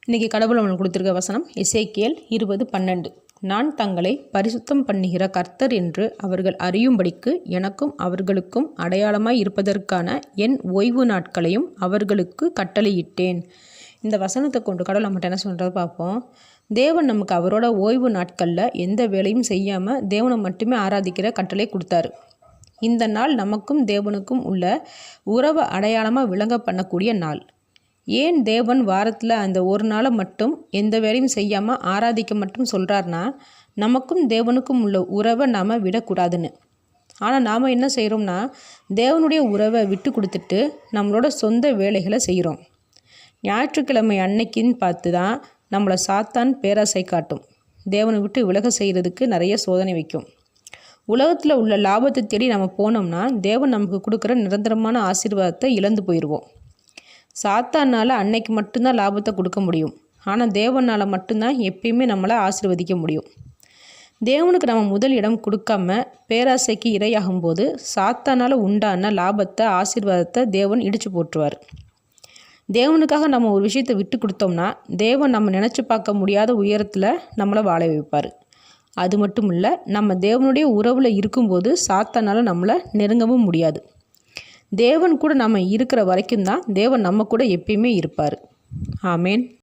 இன்றைக்கி கடவுள் நம்மளுக்கு கொடுத்துருக்க வசனம் எசேக்கியேல் 20:12. நான் தங்களை பரிசுத்தம் பண்ணுகிற கர்த்தர் என்று அவர்கள் அறியும்படிக்கு எனக்கும் அவர்களுக்கும் அடையாளமாய் இருப்பதற்கான என் ஓய்வு நாட்களையும் அவர்களுக்கு கட்டளையிட்டேன். இந்த வசனத்தை கொண்டு கடவுள் நம்மகிட்ட என்ன சொல்கிறத பார்ப்போம். தேவன் நமக்கு அவரோட ஓய்வு நாட்களில் எந்த வேலையும் செய்யாமல் தேவனை மட்டுமே ஆராதிக்கிற கட்டளை கொடுத்தாரு. இந்த நாள் நமக்கும் தேவனுக்கும் உள்ள உறவை அடையாளமாக விளங்க பண்ணக்கூடிய நாள். ஏன் தேவன் வாரத்தில் அந்த ஒரு நாளை மட்டும் எந்த வேலையும் செய்யாமல் ஆராதிக்க மட்டும் சொல்கிறாருன்னா, நமக்கும் தேவனுக்கும் உள்ள உறவை நாம் விடக்கூடாதுன்னு. ஆனால் நாம் என்ன செய்கிறோம்னா, தேவனுடைய உறவை விட்டு கொடுத்துட்டு நம்மளோட சொந்த வேலைகளை செய்கிறோம். ஞாயிற்றுக்கிழமை அன்னைக்குன்னு பார்த்து தான் நம்மளை சாத்தான் பேராசை காட்டும். தேவனை விட்டு விலக செய்கிறதுக்கு நிறைய சோதனை வைக்கும். உலகத்தில் உள்ள லாபத்தை தேடி நம்ம போனோம்னா தேவன் நமக்கு கொடுக்குற நிரந்தரமான ஆசீர்வாதத்தை இழந்து போயிடுவோம். சாத்தானால் அன்னைக்கு மட்டும்தான் லாபத்தை கொடுக்க முடியும். ஆனால் தேவனால் மட்டும்தான் எப்பயுமே நம்மளை ஆசீர்வதிக்க முடியும். தேவனுக்கு நம்ம முதல் இடம் கொடுக்காம பேராசைக்கு இரையாகும்போது சாத்தானால் உண்டான லாபத்தை ஆசீர்வாதத்தை தேவன் இடித்து போட்டுருவார். தேவனுக்காக நம்ம ஒரு விஷயத்தை விட்டு கொடுத்தோம்னா தேவன் நம்ம நினச்சி பார்க்க முடியாத உயரத்தில் நம்மளை வாழ வைப்பார். அது மட்டும் இல்லை, நம்ம தேவனுடைய உறவில் இருக்கும்போது சாத்தானால் நம்மளை நெருங்கவும் முடியாது. தேவன் கூட நம்ம இருக்கிற வரைக்கும் தான் தேவன் நம்ம கூட எப்பயுமே இருப்பார். ஆமேன்.